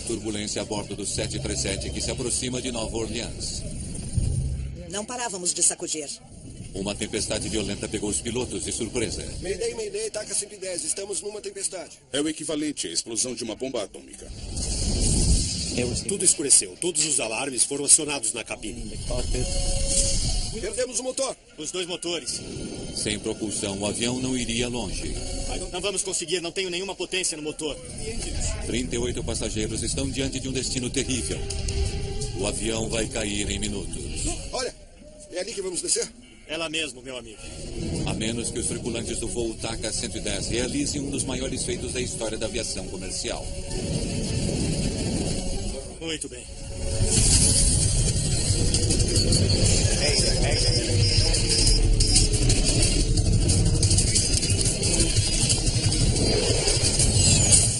turbulência a bordo do 737 que se aproxima de Nova Orleans. Não parávamos de sacudir. Uma tempestade violenta pegou os pilotos de surpresa. Mayday, TACA 110. Estamos numa tempestade. É o equivalente à explosão de uma bomba atômica. Tudo escureceu. Todos os alarmes foram acionados na cabine. Perdemos o motor. Os 2 motores. Sem propulsão, o avião não iria longe. Não vamos conseguir, não tenho nenhuma potência no motor. 38 passageiros estão diante de um destino terrível. O avião vai cair em minutos. Olha, é ali que vamos descer? É lá mesmo, meu amigo. A menos que os tripulantes do voo TACA 110 realizem um dos maiores feitos da história da aviação comercial. Muito bem.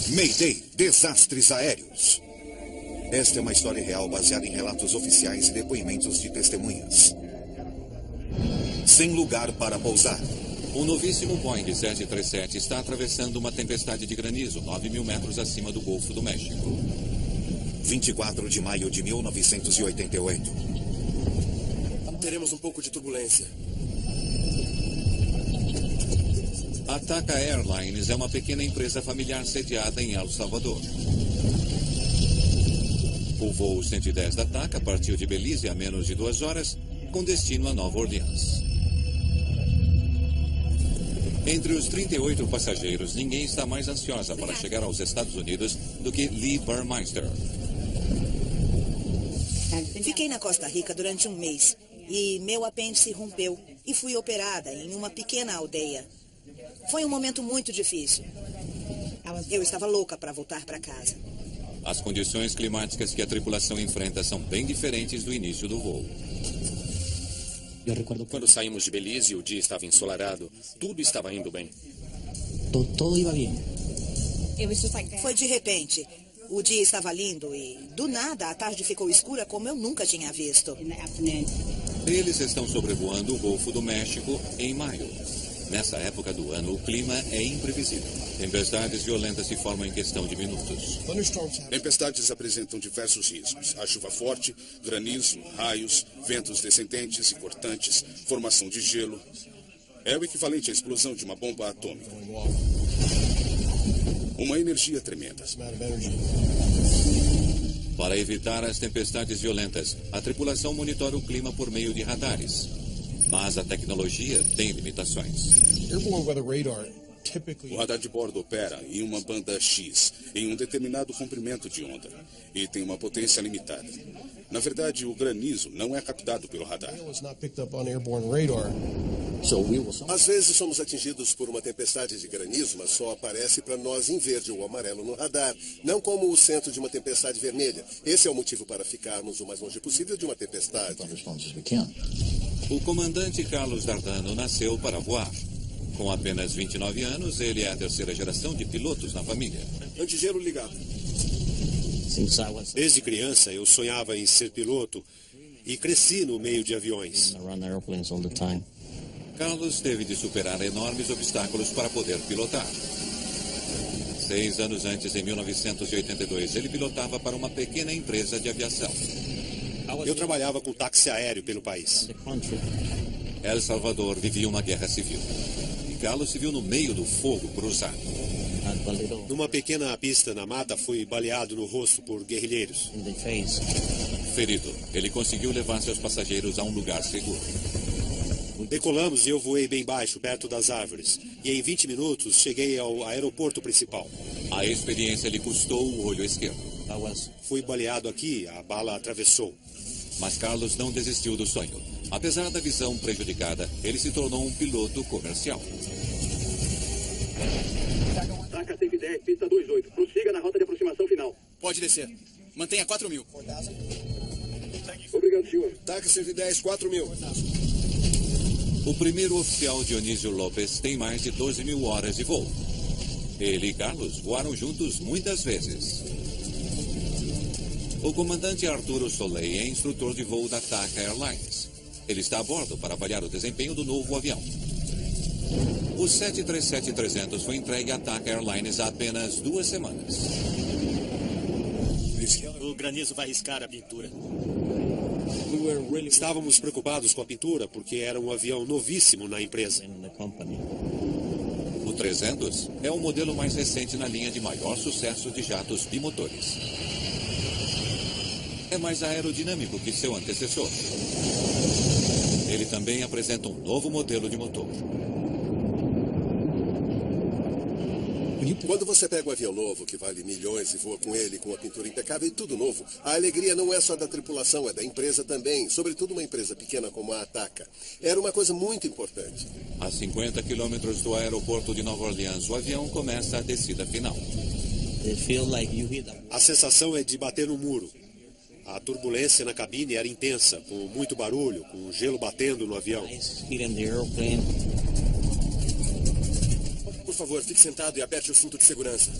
Mayday, desastres aéreos. Esta é uma história real baseada em relatos oficiais e depoimentos de testemunhas. Sem lugar para pousar. Um novíssimo Boeing 737 está atravessando uma tempestade de granizo 9.000 metros acima do Golfo do México. 24 de maio de 1988. Teremos um pouco de turbulência. A TACA Airlines é uma pequena empresa familiar sediada em El Salvador. O voo 110 da TACA partiu de Belize a menos de 2 horas, com destino a Nova Orleans. Entre os 38 passageiros, ninguém está mais ansiosa para chegar aos Estados Unidos do que Lee Burmeister. Fiquei na Costa Rica durante um mês e meu apêndice rompeu e fui operada em uma pequena aldeia. Foi um momento muito difícil. Eu estava louca para voltar para casa. As condições climáticas que a tripulação enfrenta são bem diferentes do início do voo. Quando saímos de Belize, o dia estava ensolarado. Tudo estava indo bem. Todo iba bien. Foi de repente. O dia estava lindo e, do nada, a tarde ficou escura como eu nunca tinha visto. Eles estão sobrevoando o Golfo do México em maio. Nessa época do ano, o clima é imprevisível. Tempestades violentas se formam em questão de minutos. Tempestades apresentam diversos riscos. A chuva forte, granizo, raios, ventos descendentes e cortantes, formação de gelo. É o equivalente à explosão de uma bomba atômica. Uma energia tremenda. Para evitar as tempestades violentas, a tripulação monitora o clima por meio de radares. Mas a tecnologia tem limitações. O radar de bordo opera em uma banda X, em um determinado comprimento de onda, e tem uma potência limitada. Na verdade, o granizo não é captado pelo radar. Às vezes somos atingidos por uma tempestade de granizo, mas só aparece para nós em verde ou amarelo no radar, não como o centro de uma tempestade vermelha. Esse é o motivo para ficarmos o mais longe possível de uma tempestade. O comandante Carlos Dardano nasceu para voar. Com apenas 29 anos, ele é a terceira geração de pilotos na família. Antigelo ligado. Desde criança, eu sonhava em ser piloto e cresci no meio de aviões. Carlos teve de superar enormes obstáculos para poder pilotar. 6 anos antes, em 1982, ele pilotava para uma pequena empresa de aviação. Eu trabalhava com táxi aéreo pelo país. El Salvador vivia uma guerra civil. E Carlos se viu no meio do fogo cruzado. Numa pequena pista na mata, fui baleado no rosto por guerrilheiros. Ferido, ele conseguiu levar seus passageiros a um lugar seguro. Decolamos e eu voei bem baixo, perto das árvores. E em 20 minutos cheguei ao aeroporto principal. A experiência lhe custou o olho esquerdo. Fui baleado aqui, a bala atravessou. Mas Carlos não desistiu do sonho. Apesar da visão prejudicada, ele se tornou um piloto comercial. TACA 110, pista 28. Prossiga na rota de aproximação final. Pode descer. Mantenha 4.000. Obrigado, senhor. TACA 110, 4.000. O primeiro oficial, Dionísio Lopes, tem mais de 12.000 horas de voo. Ele e Carlos voaram juntos muitas vezes. O comandante Arturo Soleil é instrutor de voo da TACA Airlines. Ele está a bordo para avaliar o desempenho do novo avião. O 737-300 foi entregue à TACA Airlines há apenas 2 semanas. O granizo vai riscar a pintura. Estávamos preocupados com a pintura porque era um avião novíssimo na empresa. O 300 é o modelo mais recente na linha de maior sucesso de jatos bimotores. É mais aerodinâmico que seu antecessor. Ele também apresenta um novo modelo de motor. Quando você pega um avião novo que vale milhões e voa com ele com a pintura impecável e tudo novo, a alegria não é só da tripulação, é da empresa também, sobretudo uma empresa pequena como a ATACA. Era uma coisa muito importante. A 50 quilômetros do aeroporto de Nova Orleans, o avião começa a descida final. A sensação é de bater no muro. A turbulência na cabine era intensa, com muito barulho, com gelo batendo no avião. Por favor, fique sentado e aperte o cinto de segurança.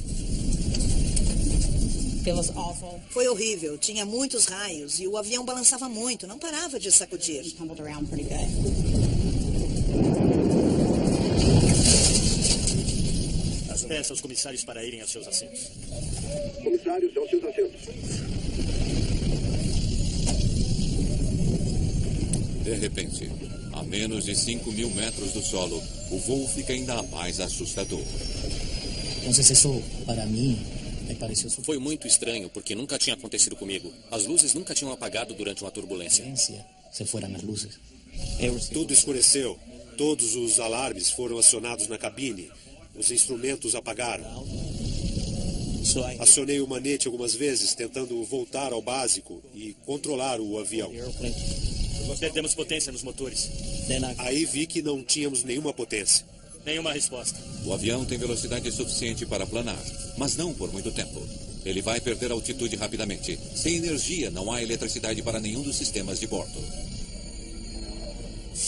Foi horrível. Tinha muitos raios e o avião balançava muito. Não parava de sacudir. Peça aos comissários para irem aos seus assentos. Comissários, aos seus assentos. De repente, a menos de 5.000 metros do solo, o voo fica ainda mais assustador. Entonces eso, para mí, me pareció... Foi muito estranho, porque nunca tinha acontecido comigo. As luzes nunca tinham apagado durante uma turbulência. Se fueran as luzes. Tudo escureceu. Todos os alarmes foram acionados na cabine. Os instrumentos apagaram. Acionei o manete algumas vezes, tentando voltar ao básico e controlar o avião. Perdemos potência nos motores. Aí vi que não tínhamos nenhuma potência. Nenhuma resposta. O avião tem velocidade suficiente para planar, mas não por muito tempo. Ele vai perder altitude rapidamente. Sem energia, não há eletricidade para nenhum dos sistemas de bordo.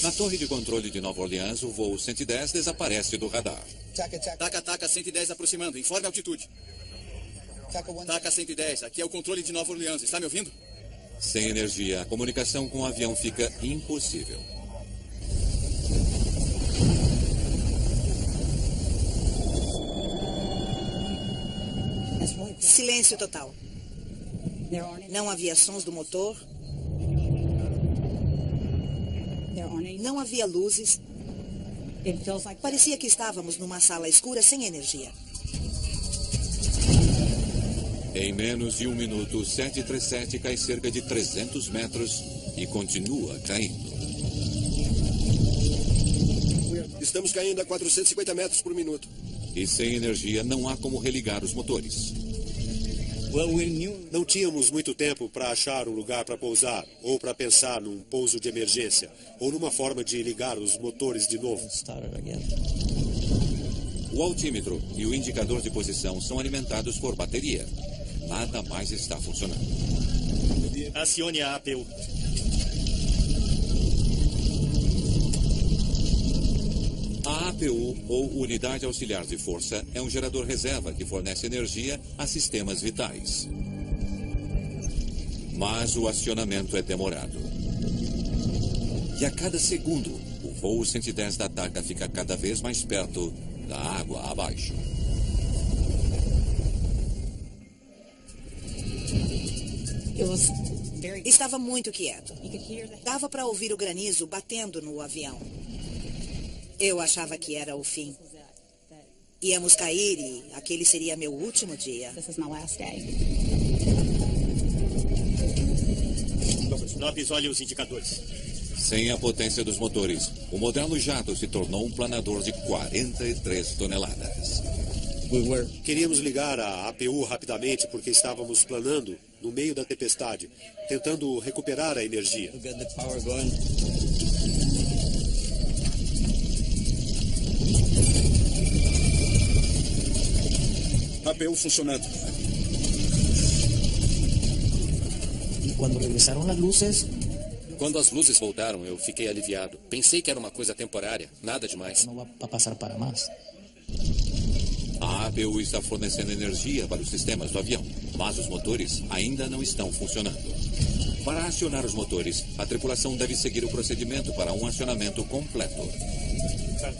Na torre de controle de Nova Orleans, o voo 110 desaparece do radar. Taca 110 aproximando. Informe a altitude. Taca 110. Aqui é o controle de Nova Orleans. Está me ouvindo? Sem energia, a comunicação com o avião fica impossível. Silêncio total. Não havia sons do motor. Não havia luzes. Parecia que estávamos numa sala escura sem energia. Em menos de um minuto, o 737 cai cerca de 300 metros e continua caindo. Estamos caindo a 450 metros por minuto. E sem energia, não há como religar os motores. Não tínhamos muito tempo para achar um lugar para pousar, ou para pensar num pouso de emergência, ou numa forma de ligar os motores de novo. O altímetro e o indicador de posição são alimentados por bateria. Nada mais está funcionando. Acione a APU. A APU, ou Unidade Auxiliar de Força, é um gerador reserva que fornece energia a sistemas vitais. Mas o acionamento é demorado. E a cada segundo, o voo 110 da TACA fica cada vez mais perto da água abaixo. Estava muito quieto. Dava para ouvir o granizo batendo no avião. Eu achava que era o fim. Íamos cair e aquele seria meu último dia. Lopes, olhe os indicadores. Sem a potência dos motores, o moderno jato se tornou um planador de 43 toneladas. Queríamos ligar a APU rapidamente porque estávamos planando no meio da tempestade, tentando recuperar a energia. APU funcionando. E quando regresaram as luzes... Quando as luzes voltaram, eu fiquei aliviado. Pensei que era uma coisa temporária, nada demais. Não vai passar para mais. A APU está fornecendo energia para os sistemas do avião, mas os motores ainda não estão funcionando. Para acionar os motores, a tripulação deve seguir o procedimento para um acionamento completo.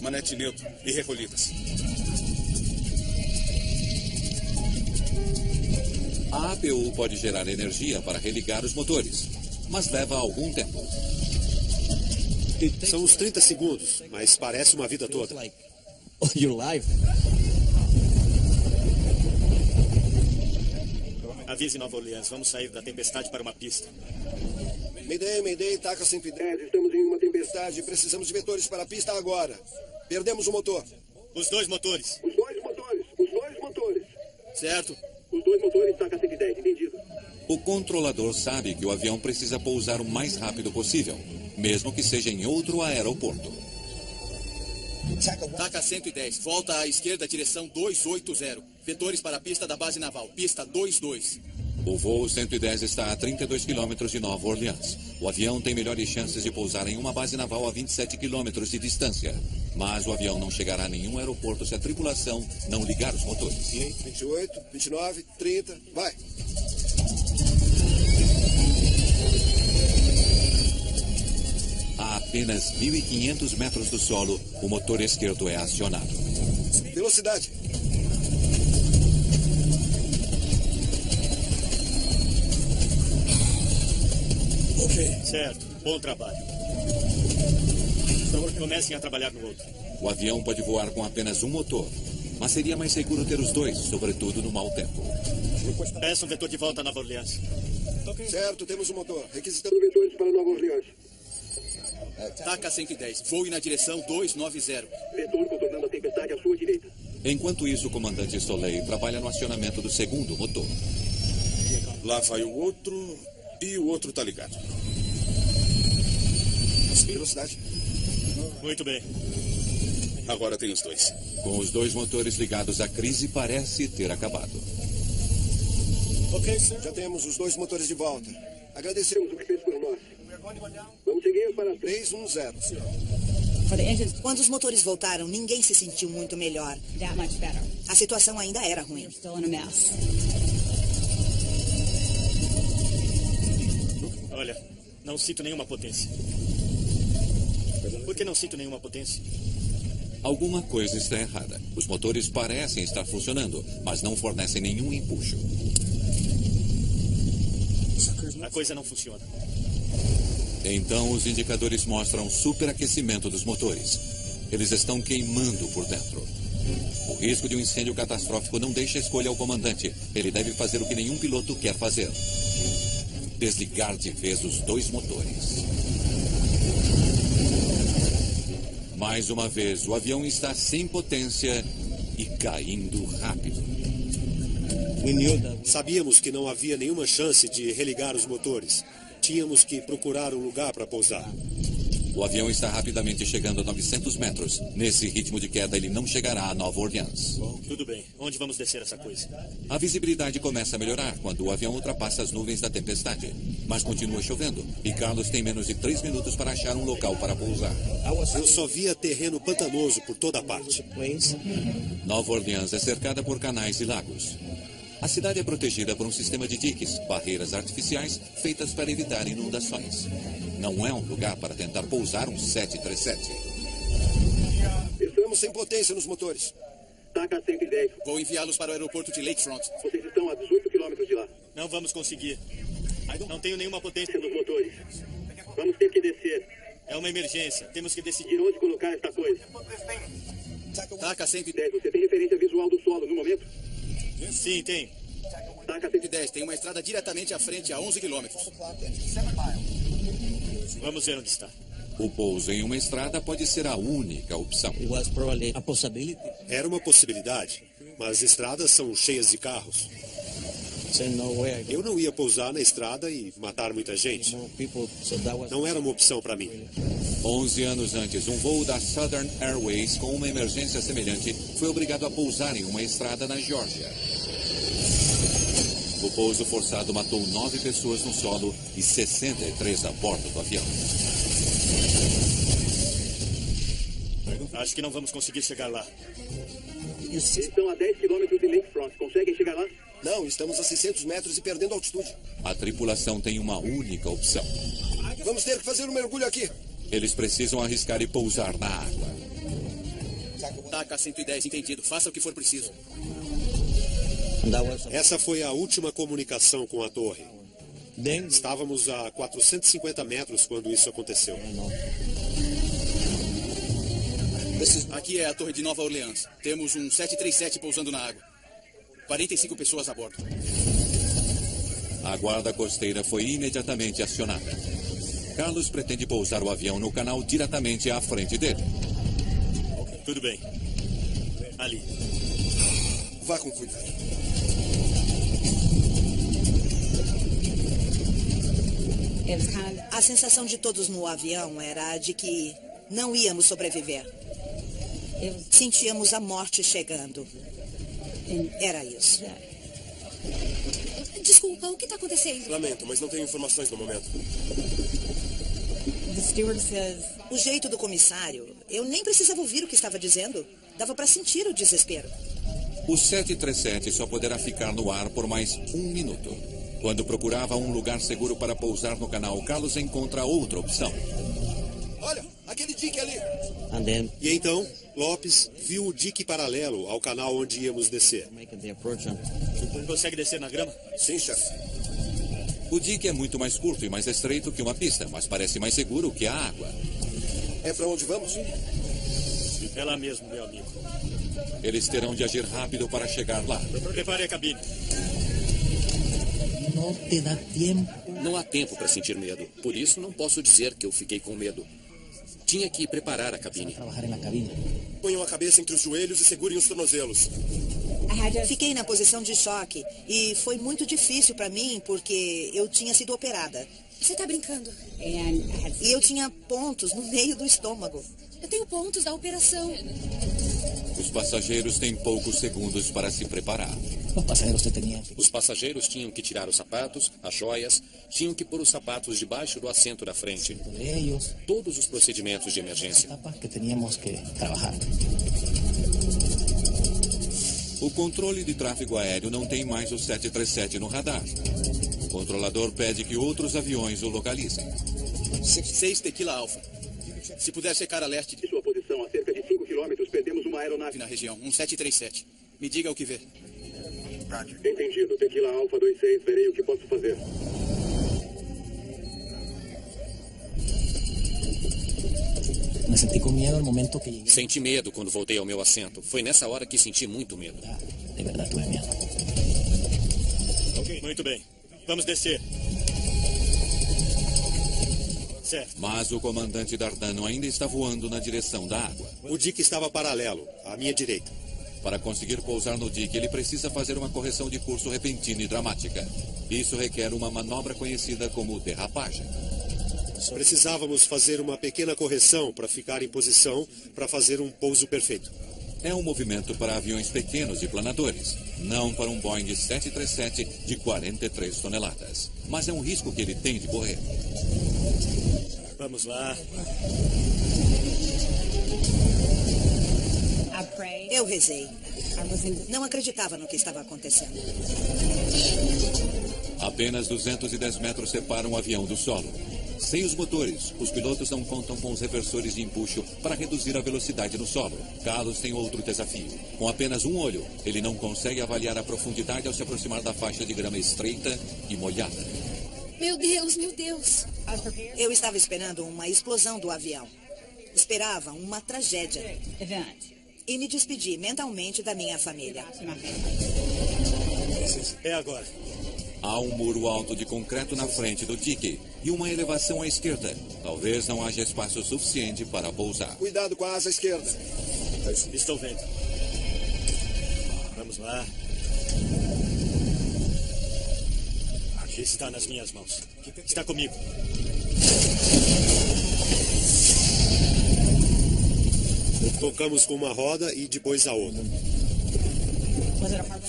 Manete neutro e recolhidas. A APU pode gerar energia para religar os motores, mas leva algum tempo. São uns 30 segundos, mas parece uma vida toda. Your life. Avise Nova Orleans, vamos sair da tempestade para uma pista. Mayday, TACA 110, estamos em uma tempestade, precisamos de vetores para a pista agora. Perdemos o motor. Os dois motores. Os dois motores. Certo. Os dois motores, TACA 110, entendido. O controlador sabe que o avião precisa pousar o mais rápido possível, mesmo que seja em outro aeroporto. TACA 110, volta à esquerda, direção 280. Vetores para a pista da base naval, pista 22. O voo 110 está a 32 quilômetros de Nova Orleans. O avião tem melhores chances de pousar em uma base naval a 27 quilômetros de distância. Mas o avião não chegará a nenhum aeroporto se a tripulação não ligar os motores. 28, 29, 30, vai. A apenas 1.500 metros do solo, o motor esquerdo é acionado. Velocidade. Certo, bom trabalho. Comecem a trabalhar no outro. O avião pode voar com apenas um motor, mas seria mais seguro ter os dois, sobretudo no mau tempo. Peça um vetor de volta a Nova Orleans. Certo, temos um motor. Requisitando vetores para Nova Orleans. TACA 110, voe na direção 290. Vetor contornando a tempestade à sua direita. Enquanto isso, o comandante Soleil trabalha no acionamento do segundo motor. Lá vai o outro e o outro tá ligado. Velocidade. Muito bem. Agora tem os dois. Com os dois motores ligados, a crise parece ter acabado. Já temos os dois motores de volta. Agradecemos O que fez por nós. Vamos seguir para 310. Quando os motores voltaram, ninguém se sentiu muito melhor. A situação ainda era ruim. Olha, não sinto nenhuma potência. Por que não sinto nenhuma potência? Alguma coisa está errada. Os motores parecem estar funcionando, mas não fornecem nenhum empuxo. A coisa não funciona. Então, os indicadores mostram superaquecimento dos motores. Eles estão queimando por dentro. O risco de um incêndio catastrófico não deixa escolha ao comandante. Ele deve fazer o que nenhum piloto quer fazer: desligar de vez os dois motores. Mais uma vez, o avião está sem potência e caindo rápido. Sabíamos que não havia nenhuma chance de religar os motores. Tínhamos que procurar um lugar para pousar. O avião está rapidamente chegando a 900 metros. Nesse ritmo de queda, ele não chegará a Nova Orleans. Tudo bem. Onde vamos descer essa coisa? A visibilidade começa a melhorar quando o avião ultrapassa as nuvens da tempestade. Mas continua chovendo e Carlos tem menos de 3 minutos para achar um local para pousar. Eu só via terreno pantanoso por toda parte. Nova Orleans é cercada por canais e lagos. A cidade é protegida por um sistema de diques, barreiras artificiais feitas para evitar inundações. Não é um lugar para tentar pousar um 737. Estamos sem potência nos motores. TACA 110. Vou enviá-los para o aeroporto de Lakefront. Vocês estão a 18 quilômetros de lá. Não vamos conseguir. Não tenho nenhuma potência. Nos motores. Vamos ter que descer. É uma emergência. Temos que De decidir. onde colocar esta coisa? TACA 110, Você tem referência visual do solo no momento? Sim, tem. TACA 110, tem uma estrada diretamente à frente a 11 quilômetros. Vamos ver onde está. O pouso em uma estrada pode ser a única opção. Era uma possibilidade, mas estradas são cheias de carros. Eu não ia pousar na estrada e matar muita gente. Não era uma opção para mim. 11 anos antes, um voo da Southern Airways com uma emergência semelhante foi obrigado a pousar em uma estrada na Geórgia. O pouso forçado matou 9 pessoas no solo e 63 a bordo do avião. Acho que não vamos conseguir chegar lá. Estão a 10 quilômetros de Lakefront. Conseguem chegar lá? Não, estamos a 600 metros e perdendo altitude. A tripulação tem uma única opção. Vamos ter que fazer um mergulho aqui. Eles precisam arriscar e pousar na água. TACA 110, entendido. Faça o que for preciso. Essa foi a última comunicação com a torre. Estávamos a 450 metros quando isso aconteceu. Aqui é a torre de Nova Orleans. Temos um 737 pousando na água. 45 pessoas a bordo. A guarda costeira foi imediatamente acionada. Carlos pretende pousar o avião no canal diretamente à frente dele. Tudo bem. Ali. Vá com cuidado. A sensação de todos no avião era a de que não íamos sobreviver. Sentíamos a morte chegando. Era isso. Desculpa, o que está acontecendo? Lamento, mas não tenho informações no momento. O jeito do comissário, eu nem precisava ouvir o que estava dizendo. Dava para sentir o desespero. O 737 só poderá ficar no ar por mais 1 minuto. Quando procurava um lugar seguro para pousar no canal, Carlos encontra outra opção. Olha, aquele dique ali. E então, Lopes viu o dique paralelo ao canal onde íamos descer. Consegue descer na grama? Sim, chefe. O dique é muito mais curto e mais estreito que uma pista, mas parece mais seguro que a água. É para onde vamos? É lá mesmo, meu amigo. Eles terão de agir rápido para chegar lá. Prepare a cabine. Não há tempo para sentir medo. Por isso, não posso dizer que eu fiquei com medo. Tinha que preparar a cabine. Ponham a cabeça entre os joelhos e segurem os tornozelos. Fiquei na posição de choque e foi muito difícil para mim porque eu tinha sido operada. Você está brincando? E eu tinha pontos no meio do estômago. Eu tenho pontos da operação. Os passageiros têm poucos segundos para se preparar. Os passageiros tinham que tirar os sapatos, as joias, tinham que pôr os sapatos debaixo do assento da frente. Todos os procedimentos de emergência. O controle de tráfego aéreo não tem mais o 737 no radar. O controlador pede que outros aviões o localizem. 6 Tequila Alpha. Se puder secar a leste De sua posição a cerca de 5 quilômetros, perdemos uma aeronave na região, um 737. Me diga o que vê. Entendido. Tequila Alpha 26, verei o que posso fazer. Senti medo quando voltei ao meu assento. Foi nessa hora que senti muito medo. Muito bem. Vamos descer. Certo. Mas o comandante Dardano ainda está voando na direção da água. O dique estava paralelo, à minha direita. Para conseguir pousar no dique, ele precisa fazer uma correção de curso repentina e dramática. Isso requer uma manobra conhecida como derrapagem. Precisávamos fazer uma pequena correção para ficar em posição para fazer um pouso perfeito. É um movimento para aviões pequenos e planadores, não para um Boeing 737 de 43 toneladas. Mas é um risco que ele tem de correr. Vamos lá. Eu rezei. Não acreditava no que estava acontecendo. Apenas 210 metros separam o avião do solo. Sem os motores, os pilotos não contam com os reversores de empuxo para reduzir a velocidade no solo. Carlos tem outro desafio. Com apenas um olho, ele não consegue avaliar a profundidade ao se aproximar da faixa de grama estreita e molhada. Meu Deus, meu Deus. Eu estava esperando uma explosão do avião. Esperava uma tragédia. E me despedi mentalmente da minha família. É agora. Há um muro alto de concreto na frente do dique e uma elevação à esquerda. Talvez não haja espaço suficiente para pousar. Cuidado com a asa esquerda. Estou vendo. Vamos lá. Está nas minhas mãos. Está comigo. Tocamos com uma roda e depois a outra.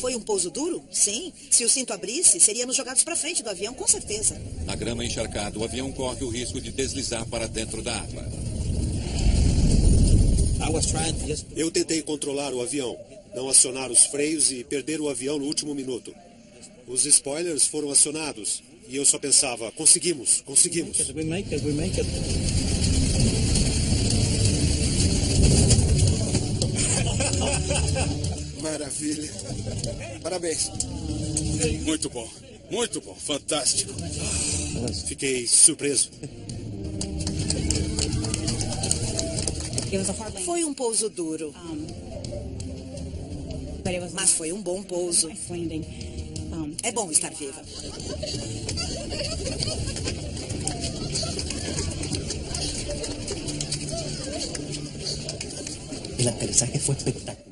Foi um pouso duro? Sim. Se o cinto abrisse, seríamos jogados para frente do avião, com certeza. Na grama encharcada, o avião corre o risco de deslizar para dentro da água. Eu tentei controlar o avião, não acionar os freios e perder o avião no último minuto. Os spoilers foram acionados e eu só pensava, conseguimos. Maravilha. Parabéns. Muito bom, fantástico. Fiquei surpreso. Foi um pouso duro. Mas foi um bom pouso. É bom estar viva.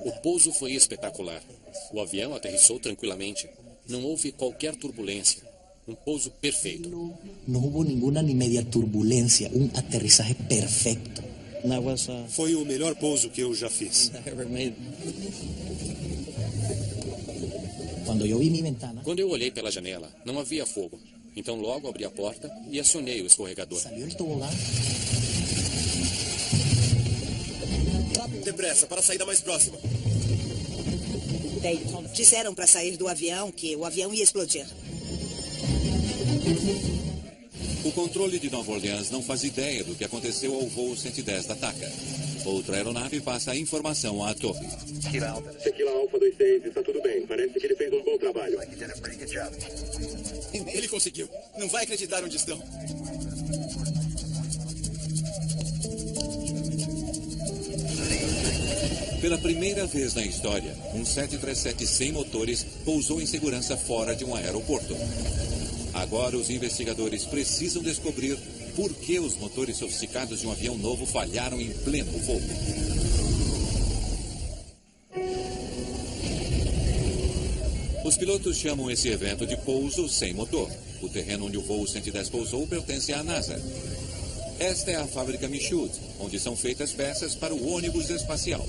O pouso foi espetacular. O avião aterrissou tranquilamente. Não houve qualquer turbulência. Um pouso perfeito. Não houve nenhuma nem media turbulência. Aterrissagem perfeito. Foi o melhor pouso que eu já fiz. Quando eu olhei pela janela, não havia fogo. Então logo abri a porta e acionei o escorregador. Depressa, para a saída mais próxima. Disseram para sair do avião que o avião ia explodir. O controle de Nova Orleans não faz ideia do que aconteceu ao voo 110 da TACA. Outra aeronave passa a informação à torre. Tequila Alfa 26, está tudo bem. Parece que ele fez um bom trabalho. Ele conseguiu. Não vai acreditar onde estão. Pela primeira vez na história, um 737 sem motores pousou em segurança fora de um aeroporto. Agora os investigadores precisam descobrir por que os motores sofisticados de um avião novo falharam em pleno voo. Os pilotos chamam esse evento de pouso sem motor. O terreno onde o voo 110 pousou pertence à NASA. Esta é a fábrica Michoud, onde são feitas peças para o ônibus espacial.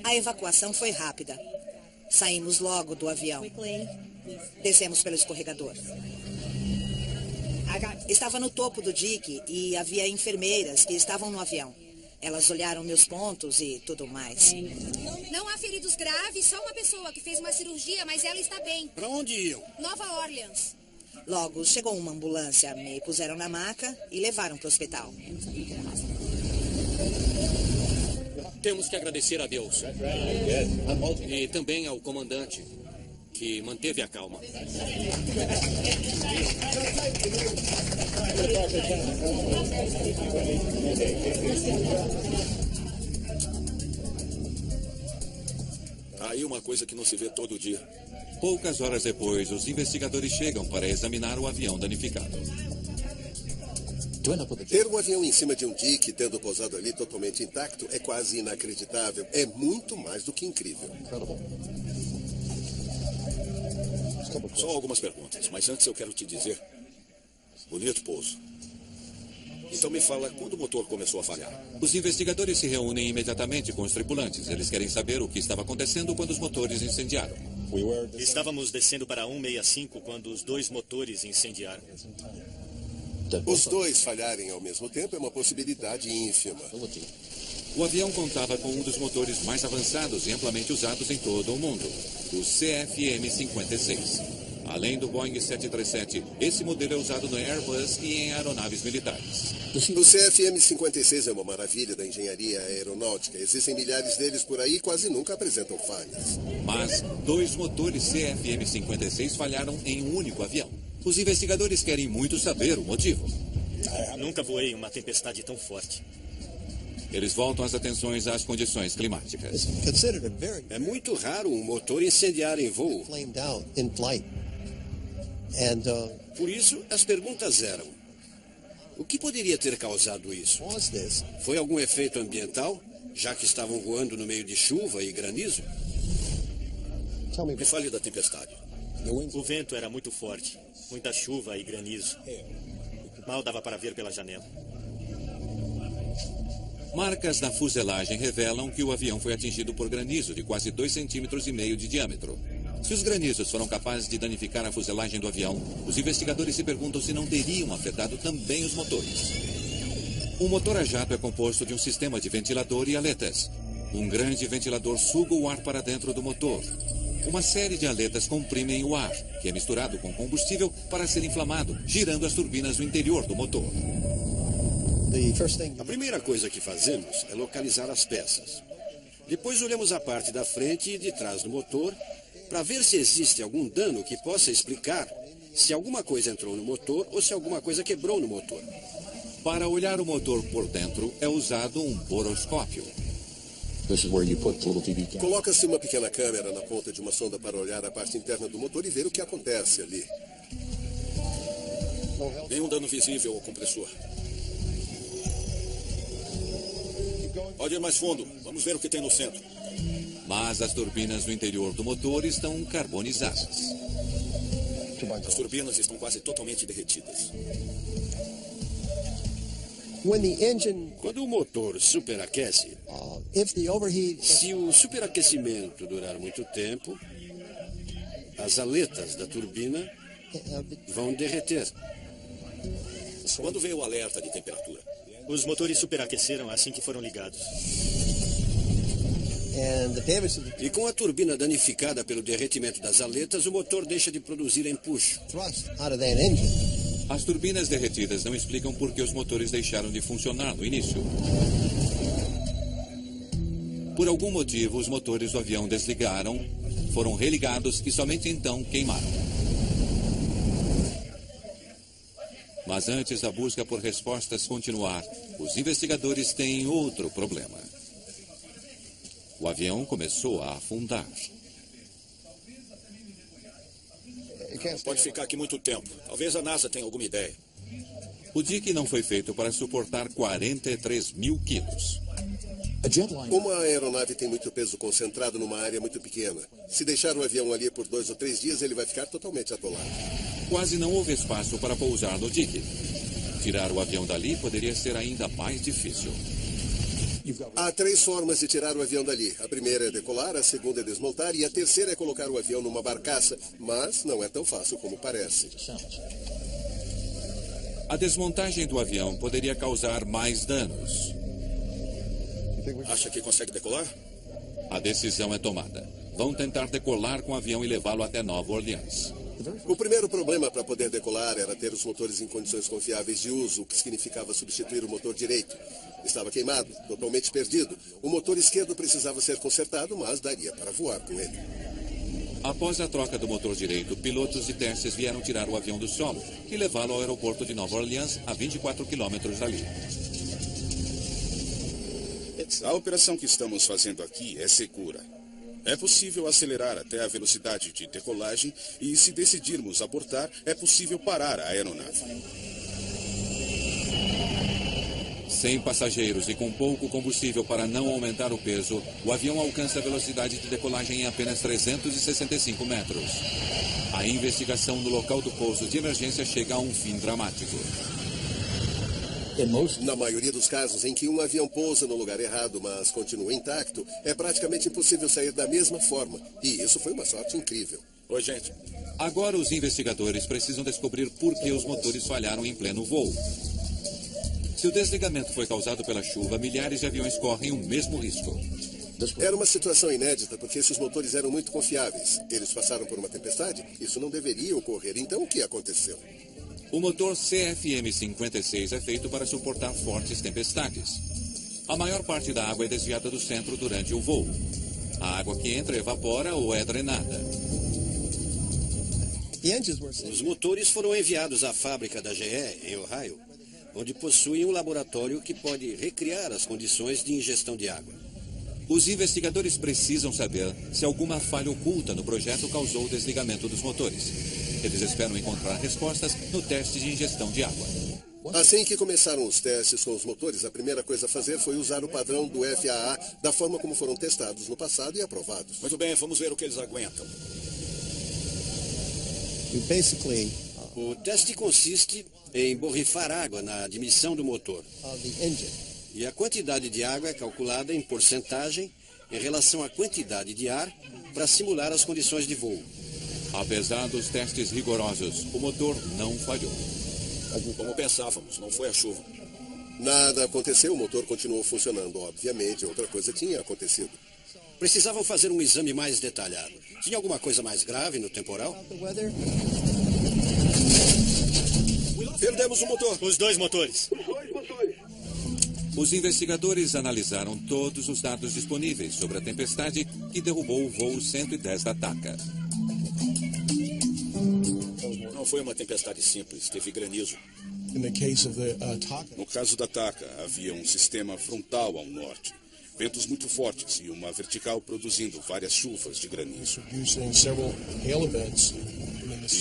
A evacuação foi rápida. Saímos logo do avião. Descemos pelo escorregador. Estava no topo do dique e havia enfermeiras que estavam no avião. Elas olharam meus pontos e tudo mais. Não há feridos graves, só uma pessoa que fez uma cirurgia, mas ela está bem. Para onde iam? Nova Orleans. Logo chegou uma ambulância, me puseram na maca e levaram para o hospital. Temos que agradecer a Deus. E também ao comandante, que manteve a calma. Aí uma coisa que não se vê todo dia. Poucas horas depois, os investigadores chegam para examinar o avião danificado. Ter um avião em cima de um dique, tendo pousado ali totalmente intacto, é quase inacreditável. É muito mais do que incrível. Só algumas perguntas, mas antes eu quero te dizer... Bonito pouso. Então me fala, quando o motor começou a falhar? Os investigadores se reúnem imediatamente com os tripulantes. Eles querem saber o que estava acontecendo quando os motores incendiaram. Estávamos descendo para 165 quando os dois motores incendiaram. Os dois falharem ao mesmo tempo é uma possibilidade ínfima. O avião contava com um dos motores mais avançados e amplamente usados em todo o mundo, o CFM-56. Além do Boeing 737, esse modelo é usado no Airbus e em aeronaves militares. O CFM-56 é uma maravilha da engenharia aeronáutica. Existem milhares deles por aí e quase nunca apresentam falhas. Mas 2 motores CFM-56 falharam em um único avião. Os investigadores querem muito saber o motivo. Nunca voei em uma tempestade tão forte. Eles voltam as atenções às condições climáticas. É muito raro um motor incendiar em voo. Por isso, as perguntas eram: o que poderia ter causado isso? Foi algum efeito ambiental, já que estavam voando no meio de chuva e granizo? Me fale da tempestade. O vento era muito forte, muita chuva e granizo. Mal dava para ver pela janela. Marcas na fuselagem revelam que o avião foi atingido por granizo de quase 2,5 centímetros de diâmetro. Se os granizos foram capazes de danificar a fuselagem do avião, os investigadores se perguntam se não teriam afetado também os motores. O motor a jato é composto de um sistema de ventilador e aletas. Um grande ventilador suga o ar para dentro do motor. Uma série de aletas comprimem o ar, que é misturado com combustível para ser inflamado, girando as turbinas no interior do motor. A primeira coisa que fazemos é localizar as peças. Depois olhamos a parte da frente e de trás do motor para ver se existe algum dano que possa explicar se alguma coisa entrou no motor ou se alguma coisa quebrou no motor. Para olhar o motor por dentro, é usado um boroscópio. Coloca-se uma pequena câmera na ponta de uma sonda para olhar a parte interna do motor e ver o que acontece ali. Nenhum dano visível ao compressor. Pode ir mais fundo. Vamos ver o que tem no centro. Mas as turbinas no interior do motor estão carbonizadas. As turbinas estão quase totalmente derretidas. Quando o motor superaquece, se o superaquecimento durar muito tempo, as aletas da turbina vão derreter. Quando veio o alerta de temperatura? Os motores superaqueceram assim que foram ligados. E com a turbina danificada pelo derretimento das aletas, o motor deixa de produzir empuxo. As turbinas derretidas não explicam por que os motores deixaram de funcionar no início. Por algum motivo, os motores do avião desligaram, foram religados e somente então queimaram. Mas antes da busca por respostas continuar, os investigadores têm outro problema. O avião começou a afundar. Não pode ficar aqui muito tempo. Talvez a NASA tenha alguma ideia. O dique não foi feito para suportar 43 mil quilos. Uma aeronave tem muito peso concentrado numa área muito pequena. Se deixar o avião ali por 2 ou 3 dias, ele vai ficar totalmente atolado. Quase não houve espaço para pousar no dique. Tirar o avião dali poderia ser ainda mais difícil. Há 3 formas de tirar o avião dali. A primeira é decolar, a segunda é desmontar e a terceira é colocar o avião numa barcaça. Mas não é tão fácil como parece. A desmontagem do avião poderia causar mais danos. Acha que consegue decolar? A decisão é tomada. Vão tentar decolar com o avião e levá-lo até Nova Orleans. O primeiro problema para poder decolar era ter os motores em condições confiáveis de uso, o que significava substituir o motor direito. Estava queimado, totalmente perdido. O motor esquerdo precisava ser consertado, mas daria para voar com ele. Após a troca do motor direito, pilotos de testes vieram tirar o avião do solo e levá-lo ao aeroporto de Nova Orleans, a 24 quilômetros dali. A operação que estamos fazendo aqui é segura. É possível acelerar até a velocidade de decolagem e, se decidirmos abortar, é possível parar a aeronave. Sem passageiros e com pouco combustível para não aumentar o peso, o avião alcança a velocidade de decolagem em apenas 365 metros. A investigação no local do pouso de emergência chega a um fim dramático. Na maioria dos casos em que um avião pousa no lugar errado, mas continua intacto, é praticamente impossível sair da mesma forma. E isso foi uma sorte incrível. Oi, gente. Agora os investigadores precisam descobrir por que os motores falharam em pleno voo. Se o desligamento foi causado pela chuva, milhares de aviões correm o mesmo risco. Era uma situação inédita porque esses motores eram muito confiáveis. Eles passaram por uma tempestade? Isso não deveria ocorrer. Então o que aconteceu? O motor CFM56 é feito para suportar fortes tempestades. A maior parte da água é desviada do centro durante o voo. A água que entra evapora ou é drenada. Os motores foram enviados à fábrica da GE, em Ohio, onde possuem um laboratório que pode recriar as condições de ingestão de água. Os investigadores precisam saber se alguma falha oculta no projeto causou o desligamento dos motores. Eles esperam encontrar respostas no teste de ingestão de água. Assim que começaram os testes com os motores, a primeira coisa a fazer foi usar o padrão do FAA da forma como foram testados no passado e aprovados. Muito bem, vamos ver o que eles aguentam. O teste consiste em borrifar água na admissão do motor. E a quantidade de água é calculada em porcentagem em relação à quantidade de ar para simular as condições de voo. Apesar dos testes rigorosos, o motor não falhou. Como pensávamos, não foi a chuva. Nada aconteceu, o motor continuou funcionando. Obviamente, outra coisa tinha acontecido. Precisavam fazer um exame mais detalhado. Tinha alguma coisa mais grave no temporal? Perdemos o motor. Os dois motores. Os investigadores analisaram todos os dados disponíveis sobre a tempestade que derrubou o voo 110 da TACA. Não foi uma tempestade simples, teve granizo. No caso da TACA, havia um sistema frontal ao norte, ventos muito fortes e uma vertical produzindo várias chuvas de granizo.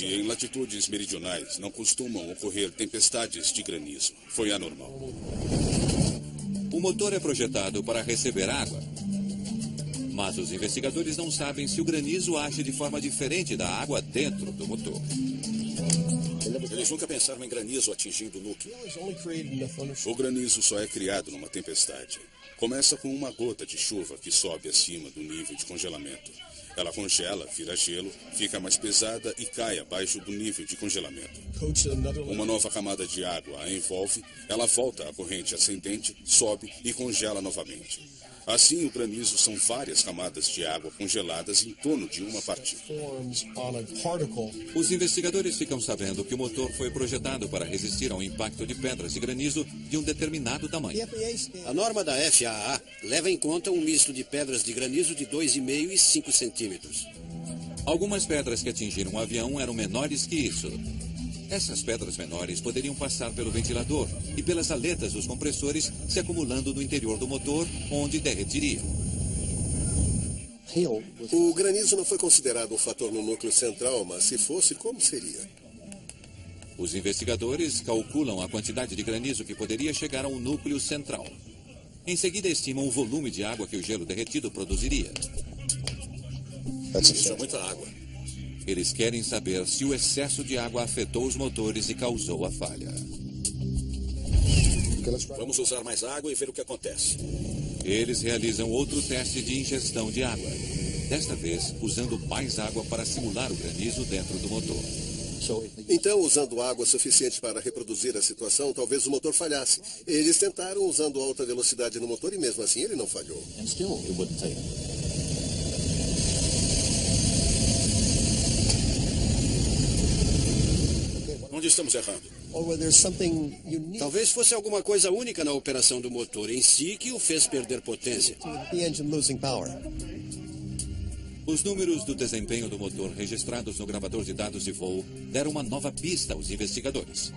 E em latitudes meridionais não costumam ocorrer tempestades de granizo. Foi anormal. O motor é projetado para receber água. Mas os investigadores não sabem se o granizo age de forma diferente da água dentro do motor. Eles nunca pensaram em granizo atingindo o núcleo. O granizo só é criado numa tempestade. Começa com uma gota de chuva que sobe acima do nível de congelamento. Ela congela, vira gelo, fica mais pesada e cai abaixo do nível de congelamento. Uma nova camada de água a envolve, ela volta à corrente ascendente, sobe e congela novamente. Assim, o granizo são várias camadas de água congeladas em torno de uma partícula. Os investigadores ficam sabendo que o motor foi projetado para resistir ao impacto de pedras de granizo de um determinado tamanho. A norma da FAA leva em conta um misto de pedras de granizo de 2,5 e 5 centímetros. Algumas pedras que atingiram o avião eram menores que isso. Essas pedras menores poderiam passar pelo ventilador e pelas aletas dos compressores, se acumulando no interior do motor, onde derretiriam. O granizo não foi considerado um fator no núcleo central, mas se fosse, como seria? Os investigadores calculam a quantidade de granizo que poderia chegar ao núcleo central. Em seguida, estimam o volume de água que o gelo derretido produziria. Isso é muita água. Eles querem saber se o excesso de água afetou os motores e causou a falha. Vamos usar mais água e ver o que acontece. Eles realizam outro teste de ingestão de água. Desta vez, usando mais água para simular o granizo dentro do motor. Então, usando água suficiente para reproduzir a situação, talvez o motor falhasse. Eles tentaram usando alta velocidade no motor e mesmo assim ele não falhou. Onde estamos errando? Talvez fosse alguma coisa única na operação do motor em si que o fez perder potência. Os números do desempenho do motor registrados no gravador de dados de voo deram uma nova pista aos investigadores.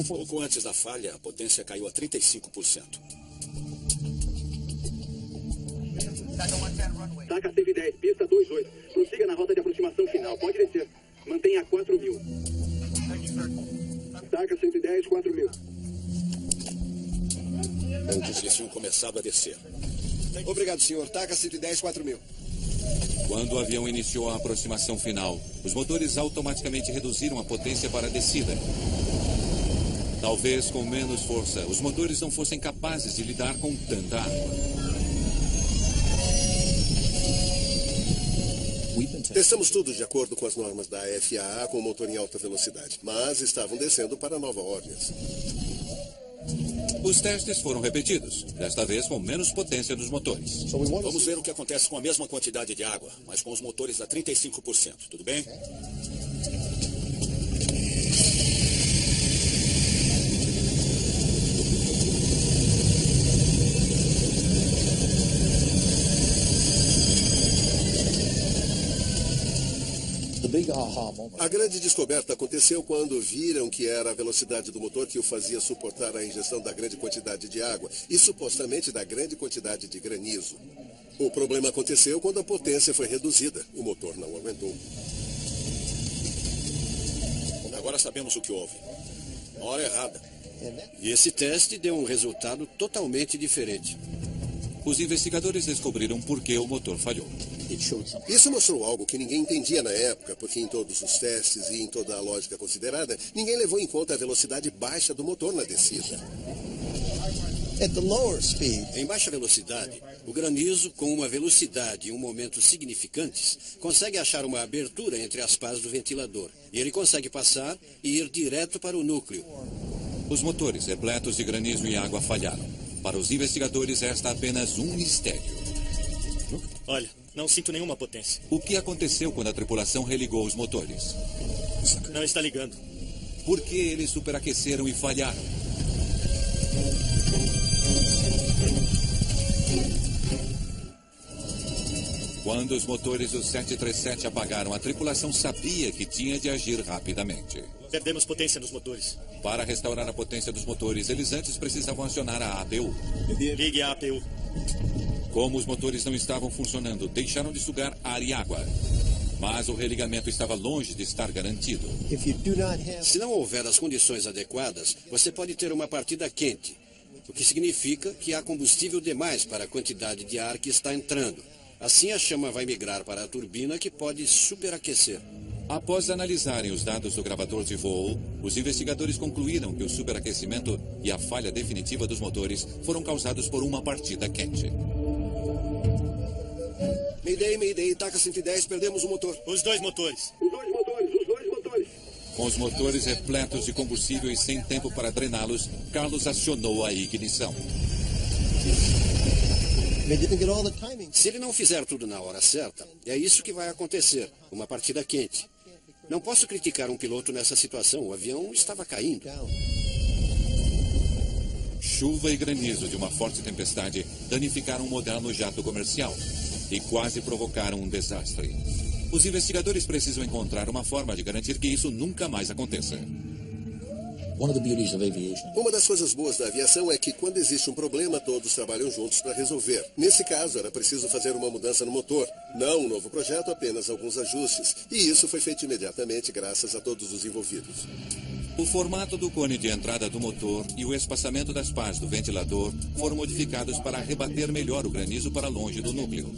Pouco antes da falha, a potência caiu a 35%. TACA 110, pista 28. Prossiga na rota de aproximação final. Pode descer. Mantenha 4.000. TACA 110, 4.000. Eles tinham começado a descer. Obrigado, senhor. TACA 110, 4.000. Quando o avião iniciou a aproximação final, os motores automaticamente reduziram a potência para a descida. Talvez com menos força, os motores não fossem capazes de lidar com tanta água. Testamos tudo de acordo com as normas da FAA com o motor em alta velocidade, mas estavam descendo para Nova Orleans. Os testes foram repetidos, desta vez com menos potência dos motores. Vamos ver o que acontece com a mesma quantidade de água, mas com os motores a 35%, tudo bem? A grande descoberta aconteceu quando viram que era a velocidade do motor que o fazia suportar a ingestão da grande quantidade de água e supostamente da grande quantidade de granizo. O problema aconteceu quando a potência foi reduzida. O motor não aguentou. Agora sabemos o que houve. Na hora errada. E esse teste deu um resultado totalmente diferente. Os investigadores descobriram por que o motor falhou. Isso mostrou algo que ninguém entendia na época, porque em todos os testes e em toda a lógica considerada, ninguém levou em conta a velocidade baixa do motor na descida. Em baixa velocidade, o granizo, com uma velocidade e um momento significantes, consegue achar uma abertura entre as pás do ventilador. E ele consegue passar e ir direto para o núcleo. Os motores repletos de granizo e água falharam. Para os investigadores, esta é apenas um mistério. Olha, não sinto nenhuma potência. O que aconteceu quando a tripulação religou os motores? Não está ligando. Por que eles superaqueceram e falharam? Quando os motores do 737 apagaram, a tripulação sabia que tinha de agir rapidamente. Perdemos potência nos motores. Para restaurar a potência dos motores, eles antes precisavam acionar a APU. Ligue a APU. Como os motores não estavam funcionando, deixaram de sugar ar e água. Mas o religamento estava longe de estar garantido. Se não houver as condições adequadas, você pode ter uma partida quente, o que significa que há combustível demais para a quantidade de ar que está entrando. Assim, a chama vai migrar para a turbina, que pode superaquecer. Após analisarem os dados do gravador de voo, os investigadores concluíram que o superaquecimento e a falha definitiva dos motores foram causados por uma partida quente. Mayday, TACA 110, perdemos o motor. Os dois motores. Os dois motores. Com os motores repletos de combustível e sem tempo para drená-los, Carlos acionou a ignição. Se ele não fizer tudo na hora certa, é isso que vai acontecer, uma partida quente. Não posso criticar um piloto nessa situação, o avião estava caindo. Chuva e granizo de uma forte tempestade danificaram um moderno jato comercial e quase provocaram um desastre. Os investigadores precisam encontrar uma forma de garantir que isso nunca mais aconteça. Uma das coisas boas da aviação é que quando existe um problema, todos trabalham juntos para resolver. Nesse caso, era preciso fazer uma mudança no motor. Não um novo projeto, apenas alguns ajustes. E isso foi feito imediatamente graças a todos os envolvidos. O formato do cone de entrada do motor e o espaçamento das pás do ventilador foram modificados para rebater melhor o granizo para longe do núcleo.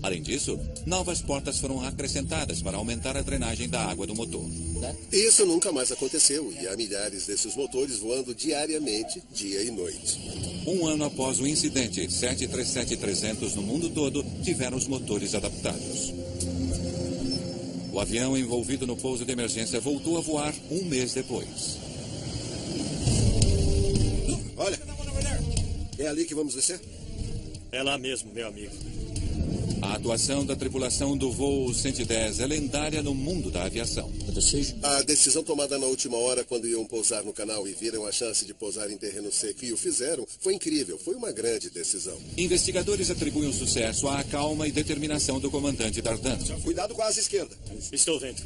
Além disso, novas portas foram acrescentadas para aumentar a drenagem da água do motor. Isso nunca mais aconteceu e há milhares desses motores voando diariamente, dia e noite. Um ano após o incidente, 737-300 no mundo todo tiveram os motores adaptados. O avião envolvido no pouso de emergência voltou a voar um mês depois. Olha, é ali que vamos descer? É lá mesmo, meu amigo. A atuação da tripulação do voo 110 é lendária no mundo da aviação. A decisão tomada na última hora, quando iam pousar no canal e viram a chance de pousar em terreno seco e o fizeram, foi incrível. Foi uma grande decisão. Investigadores atribuem o sucesso à calma e determinação do comandante Dardenne. Cuidado com a asa esquerda. Estou vendo.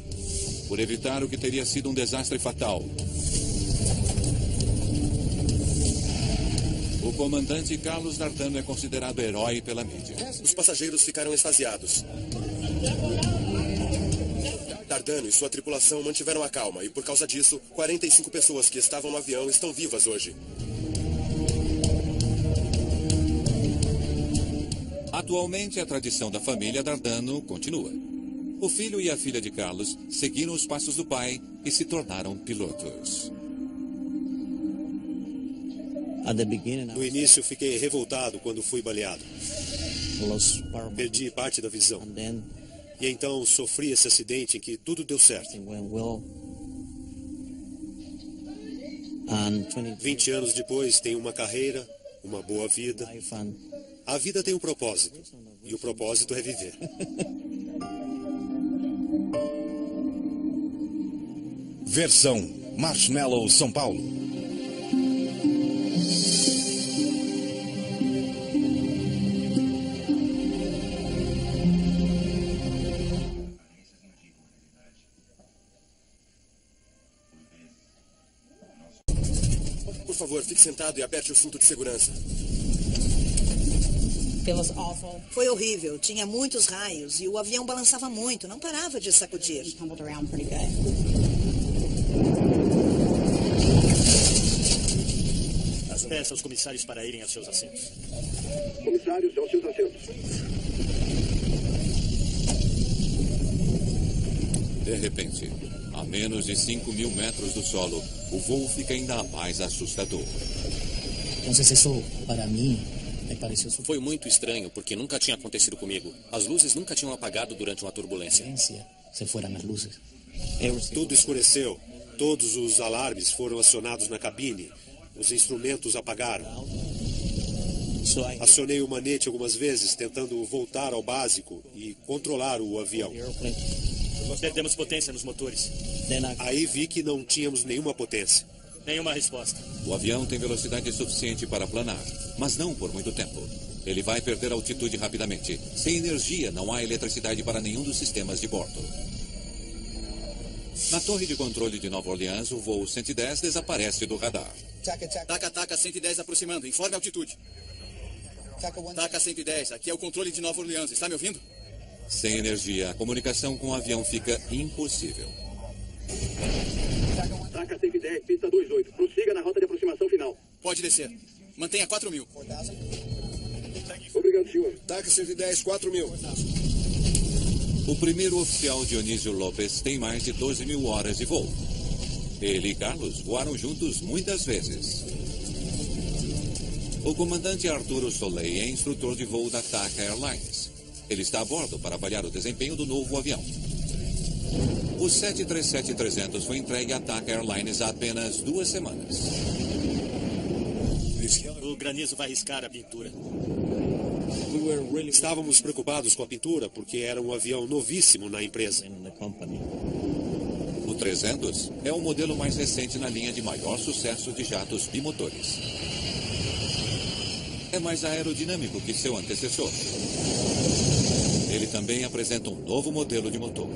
Por evitar o que teria sido um desastre fatal. O comandante Carlos Dardenne é considerado herói pela mídia. Os passageiros ficaram extasiados. Dardenne e sua tripulação mantiveram a calma e, por causa disso, 45 pessoas que estavam no avião estão vivas hoje. Atualmente, a tradição da família Dardenne continua. O filho e a filha de Carlos seguiram os passos do pai e se tornaram pilotos. No início, fiquei revoltado quando fui baleado. Perdi parte da visão. E então sofri esse acidente em que tudo deu certo. 20 anos depois, tenho uma carreira, uma boa vida. A vida tem um propósito. E o propósito é viver. Versão Marshmallow São Paulo. Por favor, fique sentado e aperte o cinto de segurança. Foi horrível. Tinha muitos raios e o avião balançava muito. Não parava de sacudir. Peça aos comissários para irem aos seus assentos. Comissários, aos seus assentos. De repente, a menos de 5.000 metros do solo, o voo fica ainda mais assustador. Foi muito estranho, porque nunca tinha acontecido comigo. As luzes nunca tinham apagado durante uma turbulência. Tudo escureceu. Todos os alarmes foram acionados na cabine. Os instrumentos apagaram. Acionei o manete algumas vezes, tentando voltar ao básico e controlar o avião. Perdemos potência nos motores. Aí vi que não tínhamos nenhuma potência. Nenhuma resposta. O avião tem velocidade suficiente para planar, mas não por muito tempo. Ele vai perder altitude rapidamente. Sem energia, não há eletricidade para nenhum dos sistemas de bordo. Na torre de controle de Nova Orleans, o voo 110 desaparece do radar. Taca 110 aproximando. Informe a altitude. Taca 110. Aqui é o controle de Nova Orleans. Está me ouvindo? Sem energia, a comunicação com o avião fica impossível. Taca 110, pista 28. Prossiga na rota de aproximação final. Pode descer. Mantenha 4.000. Obrigado, senhor. Taca 110, 4.000. O primeiro oficial, Dionísio Lopes, tem mais de 12.000 horas de voo. Ele e Carlos voaram juntos muitas vezes. O comandante Arturo Soleil é instrutor de voo da TACA Airlines. Ele está a bordo para avaliar o desempenho do novo avião. O 737-300 foi entregue à TACA Airlines há apenas 2 semanas. O granizo vai riscar a pintura. Estávamos preocupados com a pintura porque era um avião novíssimo na empresa. O 300 é o modelo mais recente na linha de maior sucesso de jatos bimotores. É mais aerodinâmico que seu antecessor. Ele também apresenta um novo modelo de motor.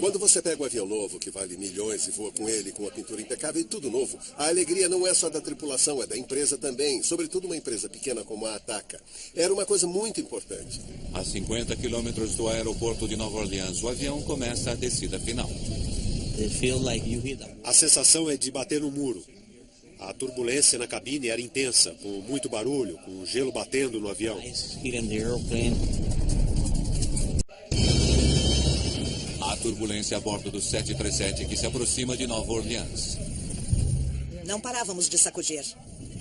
Quando você pega um avião novo que vale milhões e voa com ele, com a pintura impecável e tudo novo, a alegria não é só da tripulação, é da empresa também, sobretudo uma empresa pequena como a TACA. Era uma coisa muito importante. A 50 quilômetros do aeroporto de Nova Orleans, o avião começa a descida final. A sensação é de bater no muro. A turbulência na cabine era intensa, com muito barulho, com gelo batendo no avião. A turbulência a bordo do 737 que se aproxima de Nova Orleans. Não parávamos de sacudir.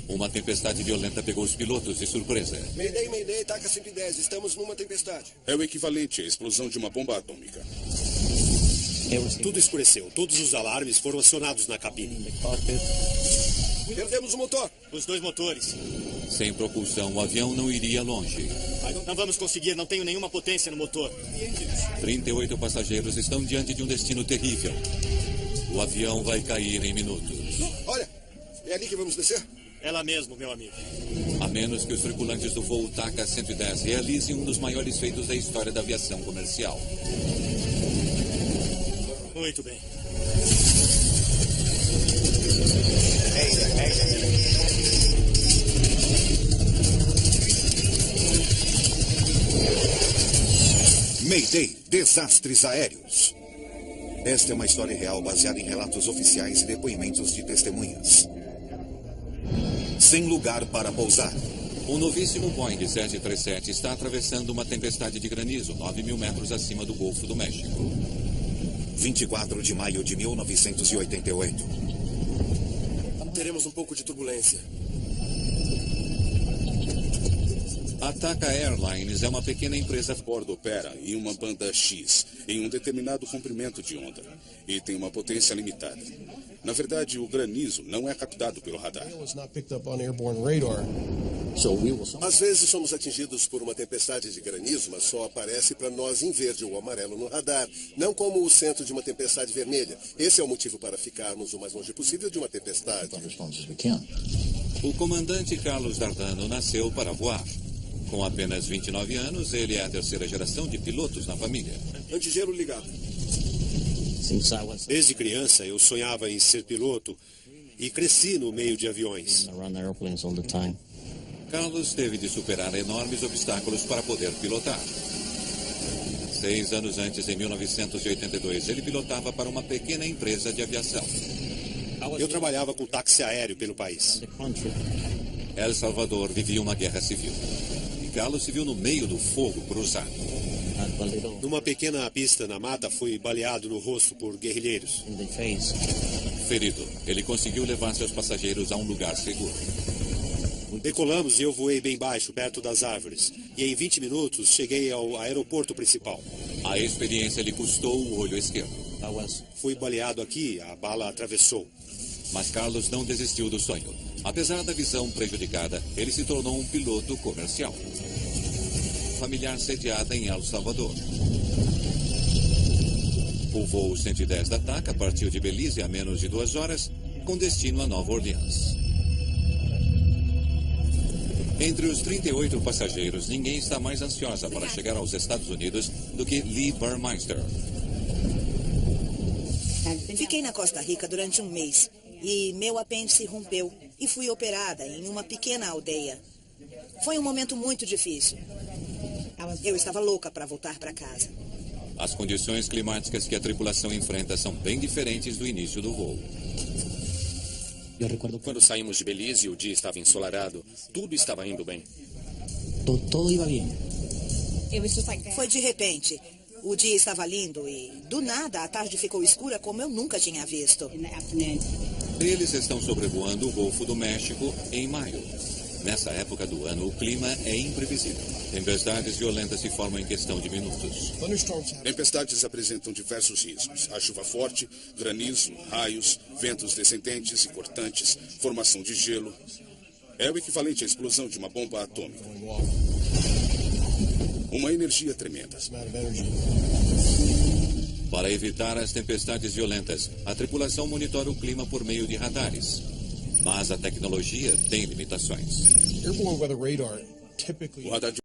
Uma tempestade violenta pegou os pilotos de surpresa. Mayday, taca 110. Estamos numa tempestade. É o equivalente à explosão de uma bomba atômica. Tudo escureceu. Todos os alarmes foram acionados na cabine. Perdemos o motor. Os 2 motores. Sem propulsão, o avião não iria longe. Não vamos conseguir, não tenho nenhuma potência no motor. 38 passageiros estão diante de um destino terrível. O avião vai cair em minutos. Olha, é ali que vamos descer? É lá mesmo, meu amigo. A menos que os tripulantes do voo TACA 110 realizem um dos maiores feitos da história da aviação comercial. Muito bem. Mayday, desastres aéreos. Esta é uma história real baseada em relatos oficiais e depoimentos de testemunhas. Sem lugar para pousar. Um novíssimo Boeing 737 está atravessando uma tempestade de granizo 9.000 metros acima do Golfo do México. 24 de maio de 1988. Teremos um pouco de turbulência. A TACA Airlines é uma pequena empresa. A bordo opera em uma banda X, em um determinado comprimento de onda, e tem uma potência limitada. Na verdade, o granizo não é captado pelo radar. Às vezes somos atingidos por uma tempestade de granizo, mas só aparece para nós em verde ou amarelo no radar, não como o centro de uma tempestade vermelha. Esse é o motivo para ficarmos o mais longe possível de uma tempestade. O comandante Carlos Dardano nasceu para voar. Com apenas 29 anos, ele é a terceira geração de pilotos na família. Antigelo ligado. Desde criança, eu sonhava em ser piloto e cresci no meio de aviões. Carlos teve de superar enormes obstáculos para poder pilotar. 6 anos antes, em 1982, ele pilotava para uma pequena empresa de aviação. Eu trabalhava com táxi aéreo pelo país. El Salvador vivia uma guerra civil. E Carlos se viu no meio do fogo cruzado. Numa pequena pista na mata, fui baleado no rosto por guerrilheiros. Ferido, ele conseguiu levar seus passageiros a um lugar seguro. Decolamos e eu voei bem baixo, perto das árvores. E em 20 minutos cheguei ao aeroporto principal. A experiência lhe custou o olho esquerdo. Fui baleado aqui, a bala atravessou. Mas Carlos não desistiu do sonho. Apesar da visão prejudicada, ele se tornou um piloto comercial. Familiar sediada em El Salvador. O voo 110 da TACA partiu de Belize a menos de 2 horas, com destino a Nova Orleans. Entre os 38 passageiros, ninguém está mais ansiosa para chegar aos Estados Unidos do que Lee Burmeister. Fiquei na Costa Rica durante um mês e meu apêndice rompeu e fui operada em uma pequena aldeia. Foi um momento muito difícil. Eu estava louca para voltar para casa. As condições climáticas que a tripulação enfrenta são bem diferentes do início do voo. Eu recordo quando saímos de Belize e o dia estava ensolarado, tudo estava indo bem. Todo iba bien. Foi de repente. O dia estava lindo e, do nada, a tarde ficou escura como eu nunca tinha visto. Eles estão sobrevoando o Golfo do México em maio. Nessa época do ano, o clima é imprevisível. Tempestades violentas se formam em questão de minutos. Tempestades apresentam diversos riscos. A chuva forte, granizo, raios, ventos descendentes e cortantes, formação de gelo. É o equivalente à explosão de uma bomba atômica. Uma energia tremenda. Para evitar as tempestades violentas, a tripulação monitora o clima por meio de radares. Mas a tecnologia tem limitações. O radar de